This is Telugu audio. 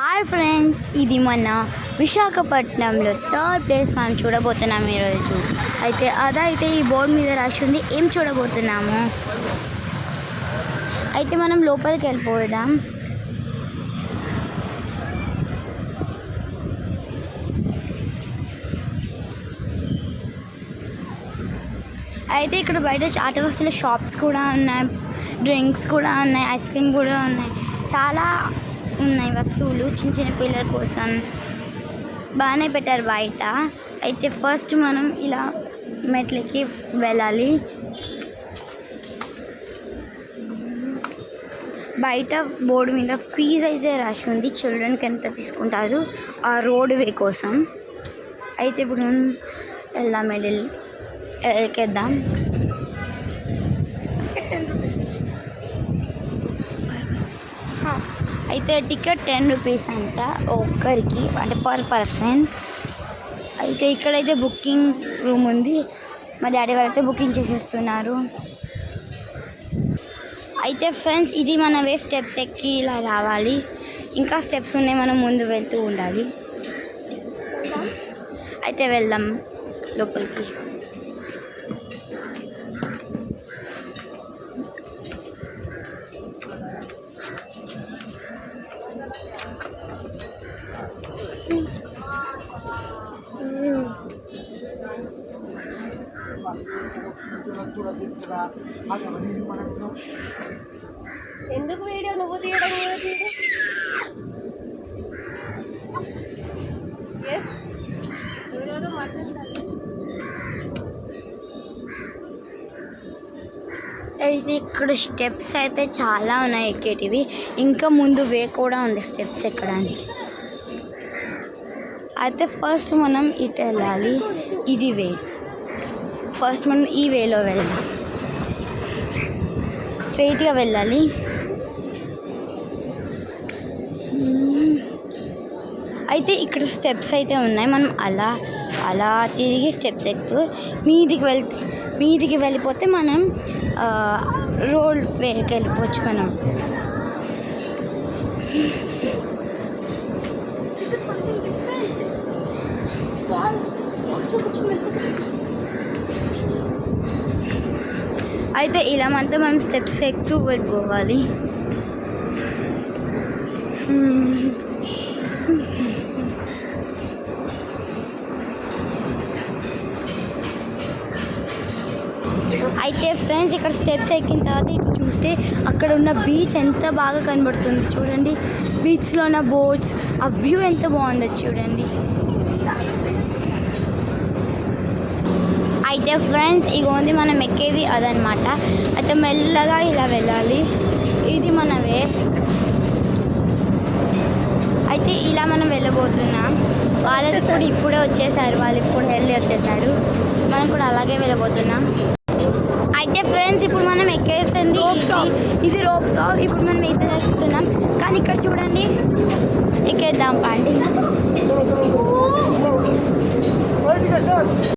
హాయ్ ఫ్రెండ్స్, ఇది మన విశాఖపట్నంలో థర్డ్ ప్లేస్ మనం చూడబోతున్నాం ఈరోజు. అదైతే ఈ బోర్డు మీద రాసి ఉంది. ఏం చూడబోతున్నాము అయితే మనం లోపలికి వెళ్ళిపోదాం. అయితే ఇక్కడ బయట ఆట వస్తువుల షాప్స్ కూడా ఉన్నాయి, డ్రింక్స్ కూడా ఉన్నాయి, ఐస్ క్రీమ్ కూడా ఉన్నాయి, చాలా ఉన్నాయి వస్తువులు చిన్న చిన్న పిల్లల కోసం. బాగానే పెట్టారు బయట. అయితే ఫస్ట్ మనం ఇలా మెట్లకి వెళ్ళాలి. బయట బోర్డు మీద ఫీజు అయితే రాసి ఉంది, చిల్డ్రన్కి ఎంత తీసుకుంటారు ఆ రోడ్ వే కోసం. అయితే ఇప్పుడు వెళ్దాం, ఎక్కేద్దాం. అయితే టికెట్ 10 రూపీస్ అంట ఒక్కరికి, అంటే పర్ పర్సన్. అయితే ఇక్కడైతే బుకింగ్ రూమ్ ఉంది. మా డాడీ వాళ్ళైతే బుకింగ్ చేసేస్తున్నారు. అయితే ఫ్రెండ్స్, ఇది మన స్టెప్స్ ఎక్కి ఇలా రావాలి. ఇంకా స్టెప్స్ ఉన్నాయి, మనం ముందు వెళ్తూ ఉండాలి. అయితే వెళ్దాం లోపలికి. ఎందుకు వీడియో నువ్వు తీయడం అయితే ఇక్కడ స్టెప్స్ అయితే చాలా ఉన్నాయి ఎక్కేటివి. ఇంకా ముందు వే కూడా ఉంది స్టెప్స్ ఎక్కడానికి. అయితే ఫస్ట్ మనం ఇటు వెళ్ళాలి, ఇది వే. ఫస్ట్ మనం ఈ వేలో వెళ్దాం, స్ట్రైట్గా వెళ్ళాలి. అయితే ఇక్కడ స్టెప్స్ అయితే ఉన్నాయి. మనం అలా అలా తిరిగి స్టెప్స్ ఎక్కుతూ మీదికి వెళ్ళిపోతే మనం రోడ్ వేకి వెళ్ళిపోవచ్చు. మనం అయితే ఇలా మనం స్టెప్స్ ఎక్కుతూ వెళ్ళిపోవాలి. అయితే ఫ్రెండ్స్, ఇక్కడ స్టెప్స్ ఎక్కిన తర్వాత ఇటు చూస్తే అక్కడ ఉన్న బీచ్ ఎంత బాగా కనబడుతుంది చూడండి. బీచ్లో ఉన్న బోట్స్, ఆ వ్యూ ఎంత బాగుందో చూడండి. అయితే ఫ్రెండ్స్, ఇగోంది మనం ఎక్కేది అదనమాట. అయితే మెల్లగా ఇలా వెళ్ళాలి. ఇది మన వే. అయితే ఇలా మనం వెళ్ళబోతున్నాం. వాళ్ళకి కూడా ఇప్పుడే వచ్చేసారు, వాళ్ళు ఇప్పుడు వెళ్ళి వచ్చేసారు. మనం కూడా అలాగే వెళ్ళబోతున్నాం. అయితే ఫ్రెండ్స్, ఇప్పుడు మనం ఎక్కేసింది ఇది రోప్ టాప్. ఇప్పుడు మనం ఇద్దరు ఎక్కుతున్నాం, కానీ ఇక్కడ చూడండి, ఎక్కేద్దాం పండి.